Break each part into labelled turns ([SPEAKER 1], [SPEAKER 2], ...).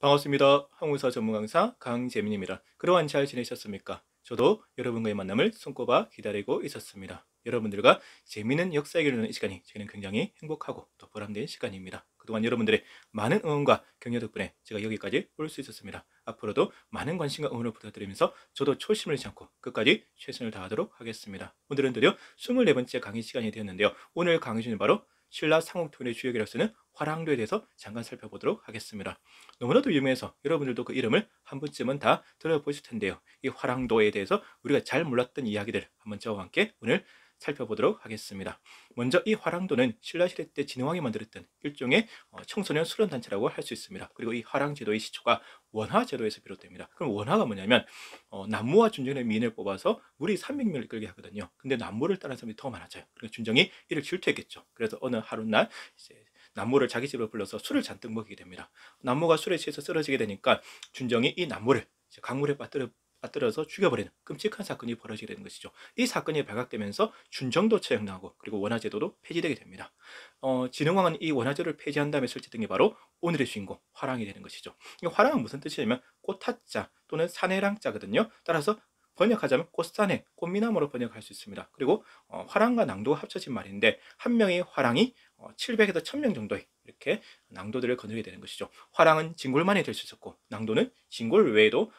[SPEAKER 1] 반갑습니다. 항공사 전문 강사 강재민입니다. 그동안 잘 지내셨습니까? 저도 여러분과의 만남을 손꼽아 기다리고 있었습니다. 여러분들과 재미있는 역사 얘기를 나누는 이 시간이 저는 굉장히 행복하고 또 보람된 시간입니다. 그동안 여러분들의 많은 응원과 격려 덕분에 제가 여기까지 올 수 있었습니다. 앞으로도 많은 관심과 응원을 부탁드리면서 저도 초심을 잃지 않고 끝까지 최선을 다하도록 하겠습니다. 오늘은 드디어 24번째 강의 시간이 되었는데요. 오늘 강의 중에 바로 신라 상옥토군의 주역이라고 쓰는 화랑도에 대해서 잠깐 살펴보도록 하겠습니다. 너무나도 유명해서 여러분들도 그 이름을 한 번쯤은 다 들어보실 텐데요. 이 화랑도에 대해서 우리가 잘 몰랐던 이야기들 한번 저와 함께 오늘 살펴보도록 하겠습니다. 먼저 이 화랑도는 신라시대 때 진흥왕이 만들었던 일종의 청소년 수련단체라고 할 수 있습니다. 그리고 이 화랑제도의 시초가 원화제도에서 비롯됩니다. 그럼 원화가 뭐냐면 남무와 준정의 미인을 뽑아서 물이 300명을 끌게 하거든요. 근데 남무를 따르는 사람이 더 많아져요. 그러니까 준정이 이를 질투했겠죠. 그래서 어느 하루날 이제 남무를 자기 집으로 불러서 술을 잔뜩 먹이게 됩니다. 남무가 술에 취해서 쓰러지게 되니까 준정이 이 남무를 강물에 빠뜨려서 죽여버리는 끔찍한 사건이 벌어지게 되는 것이죠. 이 사건이 발각되면서 준정도 처형당하고 그리고 원화제도도 폐지되게 됩니다. 진흥왕은 이 원화제도를 폐지한 다음에 설치된 게 바로 오늘의 주인공 화랑이 되는 것이죠. 이 화랑은 무슨 뜻이냐면 꽃화자 또는 사내랑자거든요. 따라서 번역하자면 꽃사내, 꽃미남으로 번역할 수 있습니다. 그리고 화랑과 낭도가 합쳐진 말인데 한 명의 화랑이 700에서 1000명 정도의 이렇게 낭도들을 거느리게 되는 것이죠. 화랑은 진골만이 될 수 있었고 낭도는 진골 외에도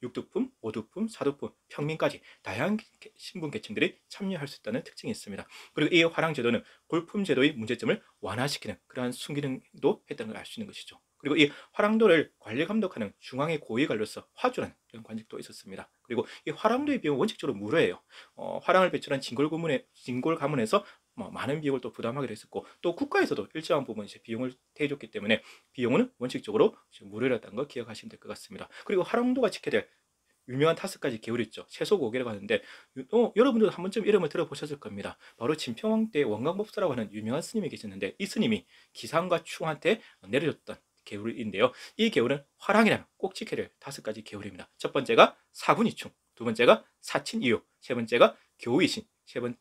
[SPEAKER 1] 육두품, 오두품, 사두품, 평민까지 다양한 신분 계층들이 참여할 수 있다는 특징이 있습니다. 그리고 이 화랑제도는 골품제도의 문제점을 완화시키는 그러한 순기능도 했다는 걸 알 수 있는 것이죠. 그리고 이 화랑도를 관리 감독하는 중앙의 고위관료서 화주라는 이런 관직도 있었습니다. 그리고 이 화랑도의 비용은 원칙적으로 무료예요. 화랑을 배출한 진골 가문에서 많은 비용을 또 부담하기로 했었고 또 국가에서도 일정한 부분 이제 비용을 대줬기 때문에 비용은 원칙적으로 무료였다는 거 기억하시면 될 것 같습니다. 그리고 화랑도가 지켜야 될 유명한 5가지 계율이 있죠. 채소 고개라고 하는데 여러분들도 한 번쯤 이름을 들어보셨을 겁니다. 바로 진평왕 때 원광법사라고 하는 유명한 스님이 계셨는데 이 스님이 기상과 충한테 내려줬던 계율인데요. 이 계율은 화랑이라면 꼭 지켜야 될 5가지 계율입니다. 첫 번째가 사군이충, 두 번째가 사친이유, 세 번째가 교의신,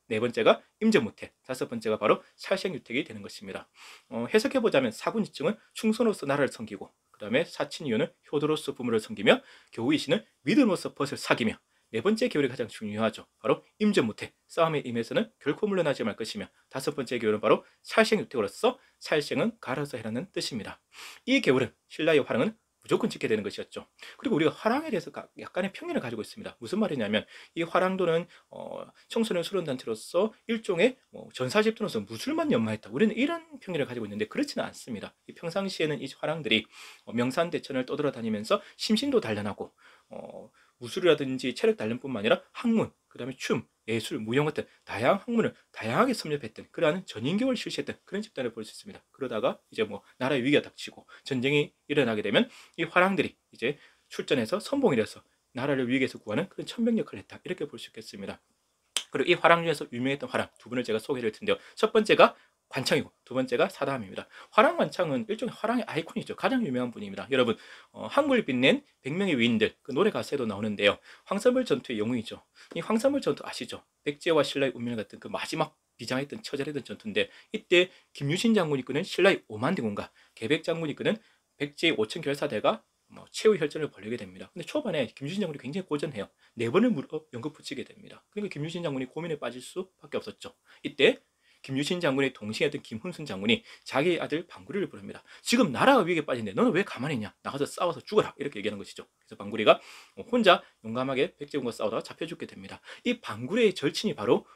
[SPEAKER 1] 네 번째가 임전무태, 다섯 번째가 바로 살생유택이 되는 것입니다. 해석해보자면 사군이충은 충선으로서 나라를 섬기고 그 다음에 사친이유는 효도로서 부모를 섬기며 교의신은 믿음으로서 벗을 사귀며 네 번째 계율이 가장 중요하죠. 바로 임전무태, 싸움에 임해서는 결코 물러나지 말 것이며 다섯 번째 계율은 바로 살생유택으로서 살생은 갈아서 해라는 뜻입니다. 이 계율은 신라의 화랑은 무조건 지켜야 되는 것이었죠. 그리고 우리가 화랑에 대해서 약간의 편견을 가지고 있습니다. 무슨 말이냐면 이 화랑도는 청소년 수련단체로서 일종의 전사집단으로서 무술만 연마했다. 우리는 이런 편견을 가지고 있는데 그렇지는 않습니다. 이 평상시에는 이 화랑들이 명산대천을 떠돌아다니면서 심신도 단련하고 무술이라든지 체력 단련뿐만 아니라 학문, 그 다음에 춤, 예술, 무용 같은 다양한 학문을 다양하게 섭렵했던 그러한 전인교를 실시했던 그런 집단을 볼 수 있습니다. 그러다가 이제 나라의 위기가 닥치고 전쟁이 일어나게 되면 이 화랑들이 이제 출전해서 선봉이 돼서 나라를 위기에서 구하는 그런 천명 역할을 했다. 이렇게 볼 수 있겠습니다. 그리고 이 화랑 중에서 유명했던 화랑 두 분을 제가 소개를 할 텐데요. 첫 번째가 관창이고 두 번째가 사다함입니다. 화랑 관창은 일종의 화랑의 아이콘이죠. 가장 유명한 분입니다. 여러분 한국을 빛낸 100명의 위인들 그 노래 가사에도 나오는데요. 황산벌 전투의 영웅이죠. 이 황산벌 전투 아시죠? 백제와 신라의 운명 같은 그 마지막 비장했던 처절했던 전투인데 이때 김유신 장군이 이끄는 신라의 5만 대군과 계백 장군이 이끄는 백제의 5천 결사대가 최후 혈전을 벌이게 됩니다. 근데 초반에 김유신 장군이 굉장히 고전해요. 4번을 물어 연급 붙이게 됩니다. 그러니까 김유신 장군이 고민에 빠질 수밖에 없었죠. 이때 김유신 장군의 동생이었던 김훈순 장군이 자기 아들 방구리를 부릅니다. 지금 나라가 위기에 빠진데 너는 왜 가만히 있냐? 나가서 싸워서 죽어라. 이렇게 얘기하는 것이죠. 그래서 방구리가 혼자 용감하게 백제군과 싸우다가 잡혀 죽게 됩니다. 이 방구리의 절친이 바로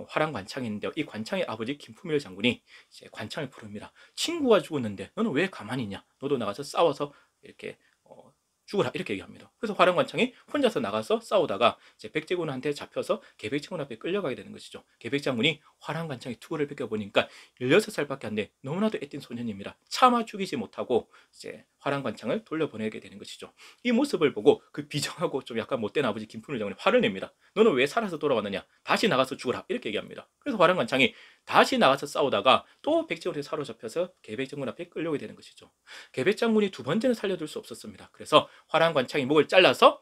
[SPEAKER 1] 화랑 관창인데요. 이 관창의 아버지 김품일 장군이 이제 관창을 부릅니다. 친구가 죽었는데 너는 왜 가만히 있냐? 너도 나가서 싸워서 이렇게 죽어라 이렇게 얘기합니다. 그래서 화랑관창이 혼자서 나가서 싸우다가 이제 백제군한테 잡혀서 계백장군 앞에 끌려가게 되는 것이죠. 계백장군이 화랑관창의 투구를 뺏겨보니까 16살밖에 안 돼 너무나도 애띤 소년입니다. 차마 죽이지 못하고 이제 화랑관창을 돌려보내게 되는 것이죠. 이 모습을 보고 그 비정하고 좀 약간 못된 아버지 김풍일 장군이 화를 냅니다. 너는 왜 살아서 돌아왔느냐? 다시 나가서 죽어라 이렇게 얘기합니다. 그래서 화랑관창이 다시 나가서 싸우다가 또 백제군에 사로잡혀서 계백장군 앞에 끌려오게 되는 것이죠. 계백장군이 두 번째는 살려둘 수 없었습니다. 그래서 화랑관창이 목을 잘라서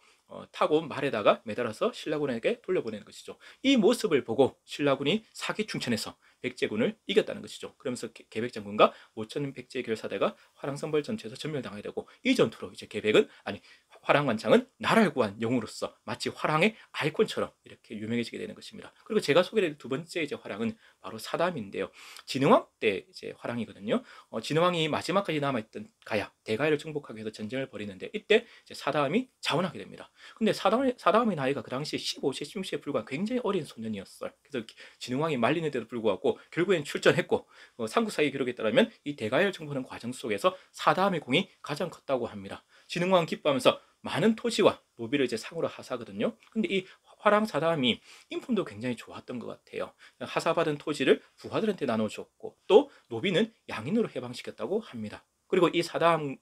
[SPEAKER 1] 타고 말에다가 매달아서 신라군에게 돌려보내는 것이죠. 이 모습을 보고 신라군이 사기충천해서 백제군을 이겼다는 것이죠. 그러면서 계백장군과 5천 백제 결사대가 화랑선벌 전투에서 전멸당하게 되고, 이 전투로 이제 계백은 아니 화랑관창은 나라를 구한 영웅으로서 마치 화랑의 아이콘처럼 이렇게 유명해지게 되는 것입니다. 그리고 제가 소개드릴 두 번째 이제 화랑은 바로 사담인데요. 진흥왕 때 이제 화랑이거든요. 진흥왕이 마지막까지 남아있던 가야 대가야를 정복하기 위해서 전쟁을 벌이는데, 이때 이제 사담이 자원하게 됩니다. 근데 사담의 나이가 그 당시에 15세, 16세에 불과한 굉장히 어린 소년이었어요. 그래서 진흥왕이 말리는데도 불구하고 결국엔 출전했고, 삼국사의 기록에 따르면 이 대가야를 정복하는 과정 속에서 사담의 공이 가장 컸다고 합니다. 진흥왕 기뻐하면서 많은 토지와 노비를 이제 상으로 하사하거든요. 근데 이 화랑 사담이 인품도 굉장히 좋았던 것 같아요. 하사받은 토지를 부하들한테 나눠줬고, 또 노비는 양인으로 해방시켰다고 합니다. 그리고 이 사담은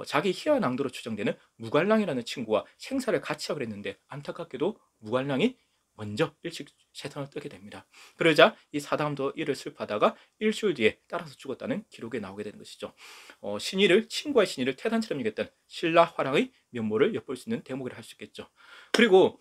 [SPEAKER 1] 자기 희화낭도로 추정되는 무갈랑이라는 친구와 생사를 같이 하기로 했는데, 안타깝게도 무갈랑이 먼저 일찍 세상을 뜨게 됩니다. 그러자 이 사담도 이를 슬퍼하다가 일주일 뒤에 따라서 죽었다는 기록에 나오게 되는 것이죠. 친구와의 신의를 태단처럼 여겼던 신라 화랑의 면모를 엿볼 수 있는 대목이라 할 수 있겠죠. 그리고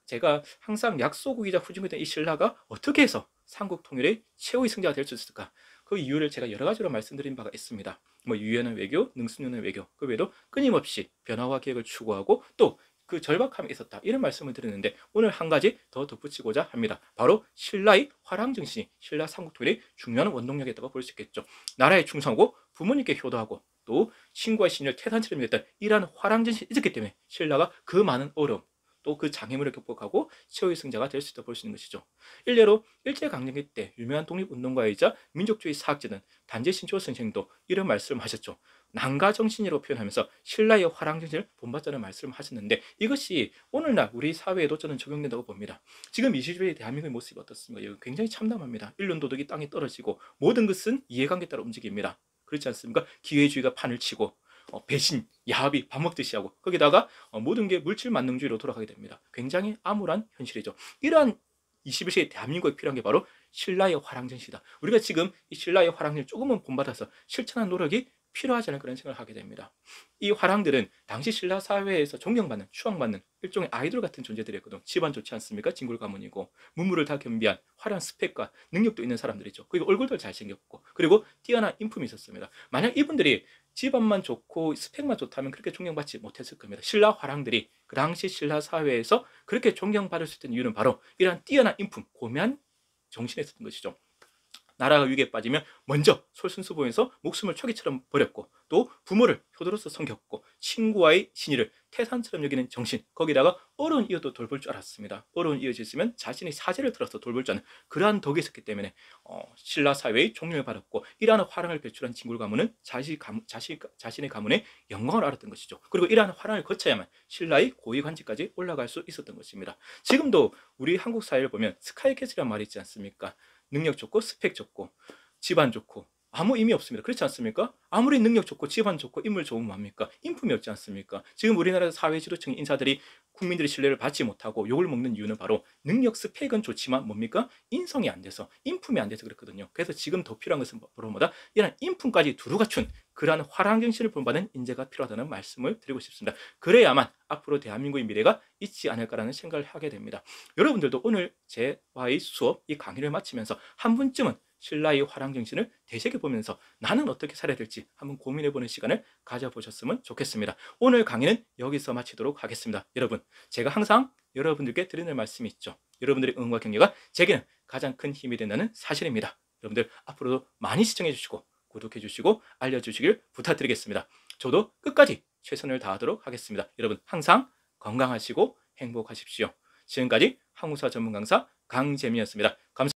[SPEAKER 1] 제가 항상 약소국이자 후진국이던 이 신라가 어떻게 해서 삼국 통일의 최후의 승자가 될 수 있을까? 그 이유를 제가 여러 가지로 말씀드린 바가 있습니다. 유연한 외교, 능수능한 외교, 그 외에도 끊임없이 변화와 계획을 추구하고 또 그 절박함이 있었다, 이런 말씀을 드렸는데, 오늘 한 가지 더 덧붙이고자 합니다. 바로 신라의 화랑정신이 신라 삼국통일의 중요한 원동력이었다고 볼 수 있겠죠. 나라에 충성하고 부모님께 효도하고 또 친구와 신을 태산처럼 했던 이러한 화랑정신이 있었기 때문에 신라가 그 많은 어려움 또 그 장애물을 극복하고 최후의 승자가 될 수 있다고 볼 수 있는 것이죠. 일례로 일제강점기 때 유명한 독립운동가이자 민족주의 사학자는 단재신초 선생도 이런 말씀을 하셨죠. 난가정신이라고 표현하면서 신라의 화랑정신을 본받자는 말씀을 하셨는데, 이것이 오늘날 우리 사회에도 저는 적용된다고 봅니다. 지금 21세기 대한민국의 모습이 어떻습니까? 이거 굉장히 참담합니다. 인륜도덕이 땅에 떨어지고 모든 것은 이해관계에 따라 움직입니다. 그렇지 않습니까? 기회주의가 판을 치고 배신, 야합이 밥 먹듯이 하고, 거기다가 모든 게 물질 만능주의로 돌아가게 됩니다. 굉장히 암울한 현실이죠. 이러한 21세기 대한민국에 필요한 게 바로 신라의 화랑정신이다. 우리가 지금 이 신라의 화랑정신을 조금은 본받아서 실천한 노력이 필요하지 않을 그런 생각을 하게 됩니다. 이 화랑들은 당시 신라 사회에서 존경받는, 추앙받는 일종의 아이돌 같은 존재들이었거든. 집안 좋지 않습니까? 진골 가문이고 문물을 다 겸비한 화려한 스펙과 능력도 있는 사람들이죠. 그리고 얼굴도 잘생겼고 그리고 뛰어난 인품이 있었습니다. 만약 이분들이 집안만 좋고 스펙만 좋다면 그렇게 존경받지 못했을 겁니다. 신라 화랑들이 그 당시 신라 사회에서 그렇게 존경받을 수 있던 이유는 바로 이러한 뛰어난 인품, 고매한 정신에 있었던 것이죠. 나라가 위기에 빠지면 먼저 솔선수범해서 목숨을 초기처럼 버렸고, 또 부모를 효도로서 섬겼고, 친구와의 신의를 태산처럼 여기는 정신, 거기다가 어려운 이웃도 돌볼 줄 알았습니다. 어려운 이웃이 있으면 자신의 사제를 들어서 돌볼 줄 아는 그러한 덕이 있었기 때문에 신라 사회의 존경을 받았고, 이러한 화랑을 배출한 진골 가문은 자신의 가문의 영광을 알았던 것이죠. 그리고 이러한 화랑을 거쳐야만 신라의 고위 관직까지 올라갈 수 있었던 것입니다. 지금도 우리 한국 사회를 보면 스카이캐슬이라는 말이 있지 않습니까? 능력 좋고 스펙 좋고 집안 좋고 아무 의미 없습니다. 그렇지 않습니까? 아무리 능력 좋고 집안 좋고 인물 좋으면 뭡니까? 인품이 없지 않습니까? 지금 우리나라 사회 지도층 인사들이 국민들의 신뢰를 받지 못하고 욕을 먹는 이유는 바로 능력 스펙은 좋지만 뭡니까? 인성이 안 돼서, 인품이 안 돼서 그렇거든요. 그래서 지금 더 필요한 것은 바로 뭐다? 이런 인품까지 두루 갖춘 그러한 화랑정신을 본받는 인재가 필요하다는 말씀을 드리고 싶습니다. 그래야만 앞으로 대한민국의 미래가 있지 않을까라는 생각을 하게 됩니다. 여러분들도 오늘 제와의 수업, 이 강의를 마치면서 한 분쯤은 신라의 화랑정신을 되새겨보면서 나는 어떻게 살아야 될지 한번 고민해보는 시간을 가져보셨으면 좋겠습니다. 오늘 강의는 여기서 마치도록 하겠습니다. 여러분, 제가 항상 여러분들께 드리는 말씀이 있죠. 여러분들의 응원과 격려가 제게는 가장 큰 힘이 된다는 사실입니다. 여러분들 앞으로도 많이 시청해 주시고 구독해 주시고 알려주시길 부탁드리겠습니다. 저도 끝까지 최선을 다하도록 하겠습니다. 여러분 항상 건강하시고 행복하십시오. 지금까지 한국사 전문 강사 강재민이었습니다. 감사합니다.